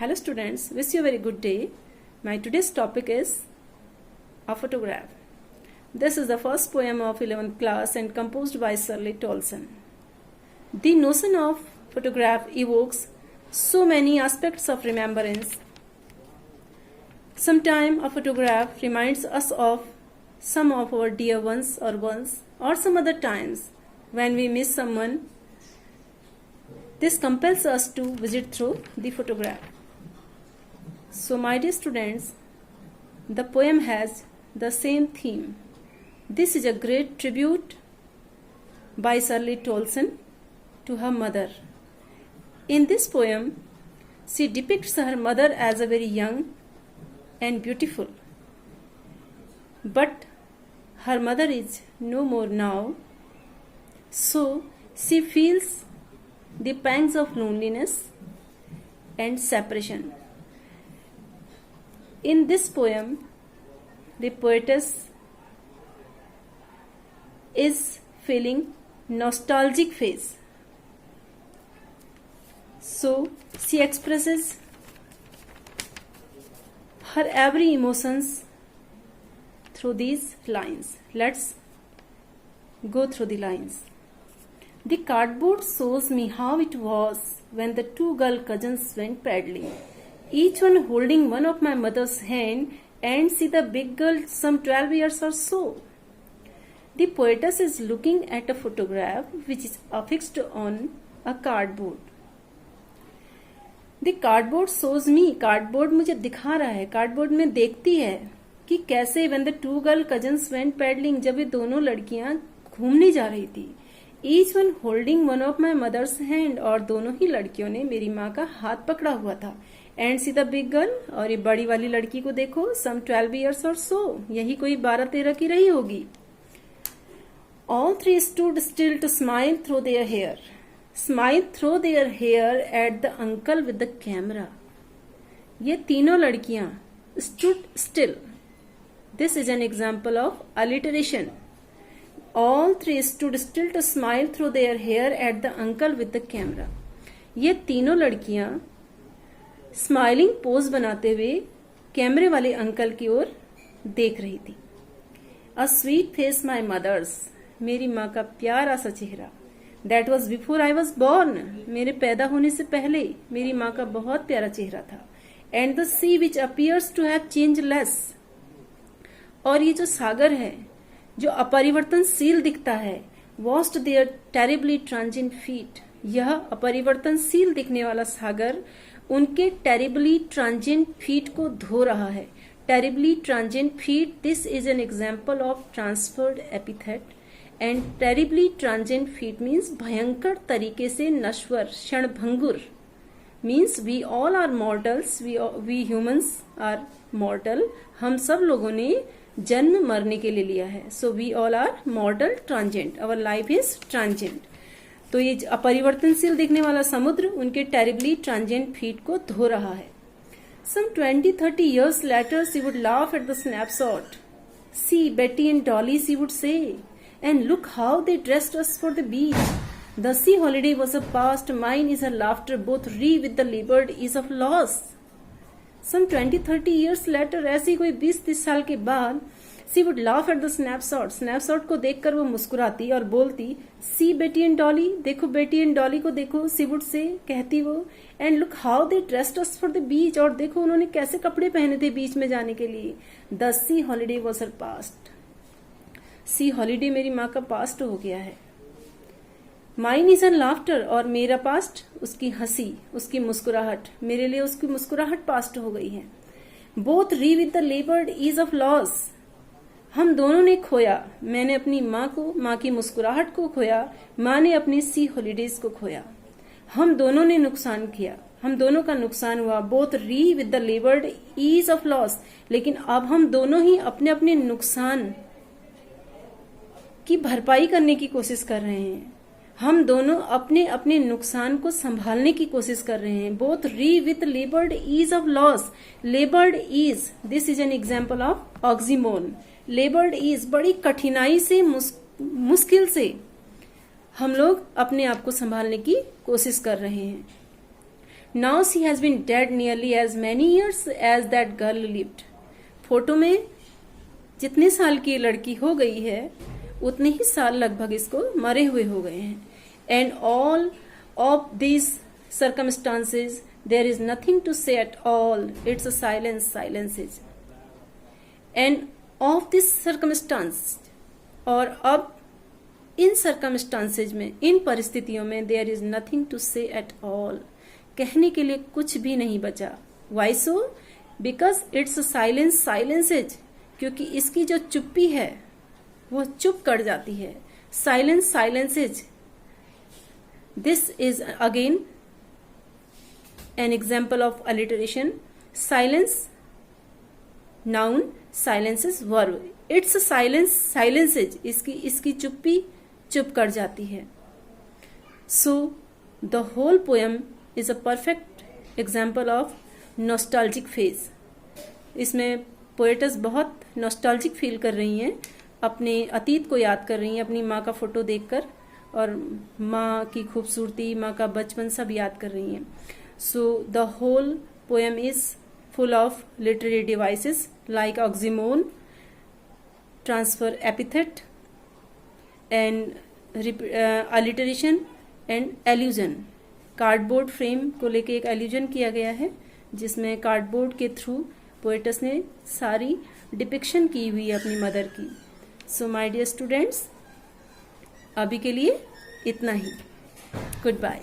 Hello students, wish you a very good day. My today's topic is a photograph. This is the first poem of 11th class and composed by Shirley Tolson. The notion of photograph evokes so many aspects of remembrance. Sometimes a photograph reminds us of some of our dear ones, or some other times when we miss someone. This compels us to visit through the photograph. So my dear students, the poem has the same theme. This is a great tribute by Shirley Tolson to her mother. In this poem, she depicts her mother as a very young and beautiful. But her mother is no more now, so she feels the pangs of loneliness and separation. In this poem, the poetess is feeling nostalgic phase. So she expresses her every emotions through these lines. Let's go through the lines. The cardboard shows me how it was when the two girl cousins went paddling, each one holding one of my mother's hand, and see the big girl some 12 years or so. The poetess is looking at a photograph which is affixed on a cardboard. The cardboard shows me, cardboard मुझे दिखा रहा है, cardboard में देखती है कि कैसे when the two girl cousins went paddling, जब ये दोनों लड़कियां घूमने जा रही थी, each one holding one of my mother's hand, और दोनों ही लड़कियों ने मेरी माँ का हाथ पकड़ा हुआ था, and see the big girl, और ये बड़ी वाली लड़की को देखो, some 12 years or so, यही कोई 12-13 की रही होगी. All three stood still to smile through their hair. Smile through their hair at the uncle with the camera. ये तीनों लड़कियां stood still. This is an example of alliteration. All three stood still to smile through their hair at the uncle with the camera. ये तीनों लड़कियां smiling pose बनाते हुए कैमरे वाले अंकल की ओर देख रही थी. A sweet face my mother's. मेरी माँ का प्यारा सा चेहरा. That was before I was born. मेरे पैदा होने से पहले मेरी माँ का बहुत प्यारा चेहरा था. And the sea which appears to have changed less. और ये जो सागर है जो अपरिवर्तनशील दिखता है, washed their terribly transient feet. यह अपरिवर्तनशील दिखने वाला सागर उनके terribly transient feet को धो रहा है. Terribly transient feet, this is an example of transferred epithet. And terribly transient feet means भयंकर तरीके से नश्वर, क्षणभंगुर. Means we all are mortals, we humans are mortal. हम सब लोगों ने जन्म मरने के लिए लिया है. So we all are mortal, transient. Our life is transient. तो ये अपरिवर्तनशील दिखने वाला समुद्र उनके terribly transient feet को धो रहा है. Some 20-30 years later, she would laugh at the snapshot. See, Betty and Dolly, she would say. And look how they dressed us for the beach. The sea holiday was a past, mine is a laughter, both re with the labored ease of loss. Some 20-30 years later, ऐसी कोई 20-30 साल के बाद, she would laugh at the snapshot. Snapshot को देखकर वो मुस्कुराती और बोलती, see Betty and Dolly, देखो बेटी एंड डॉली को देखो, she would say, कहती वो, and look how they dressed us for the beach, और देखो उन्होंने कैसे कपड़े पहने थे बीच में जाने के लिए. The sea holiday was her past. C holiday मेरी माँ का पास्ट हो गया है. माइन इज एन लाफ्टर, और मेरा पास्ट उसकी हंसी, उसकी मुस्कुराहट, मेरे लिए उसकी मुस्कुराहट पास्ट हो गई है. Both re with the laboured ease of loss. हम दोनों ने खोया, मैंने अपनी माँ को, माँ की मुस्कुराहट को खोया, माँ ने अपनी सी हॉलीडेज को खोया. हम दोनों ने नुकसान किया, हम दोनों का नुकसान हुआ. Both re with the laboured ease of loss. लेकिन अब हम दोनों ही अपने अपने नुकसान की भरपाई करने की कोशिश कर रहे हैं. हम दोनों अपने अपने नुकसान को संभालने की कोशिश कर रहे हैं. बोथ री with laboured ease of loss. Laboured ease, this is an example of oxymoron. Laboured ease, बड़ी कठिनाई से, मुश्किल से हम लोग अपने आप को संभालने की कोशिश कर रहे हैं. Now she has been dead nearly as many years as that girl lived. Photo में जितने साल की लड़की हो गई है उतने ही साल लगभग इसको मरे हुए हो गए हैं। And all of this circumstances there is nothing to say at all, it's a silence is। and of this circumstance, और अब इन circumstances में, इन परिस्थितियों में there is nothing to say at all, कहने के लिए कुछ भी नहीं बचा। why so? because it's a silence is, क्योंकि इसकी जो चुप्पी है वो चुप कर जाती है। silence is। this is again an example of alliteration। silence noun, silence is verb, it's a silence is, इसकी चुप्पी चुप कर जाती है। so the whole poem is a perfect example of nostalgic phase। इसमें पोएटस बहुत नॉस्टैल्जिक फील कर रही हैं, अपने अतीत को याद कर रही हैं, अपनी माँ का फोटो देखकर, और माँ की खूबसूरती, माँ का बचपन सब याद कर रही हैं। So the whole poem is full of literary devices like oxymoron, transfer epithet, and alliteration and allusion। Cardboard frame को लेके एक एल्यूजन किया गया है, जिसमें कार्डबोर्ड के थ्रू पोएटस ने सारी डिपिक्शन की हुई है अपनी मदर की। सो माय डियर स्टूडेंट्स, अभी के लिए इतना ही। Good bye.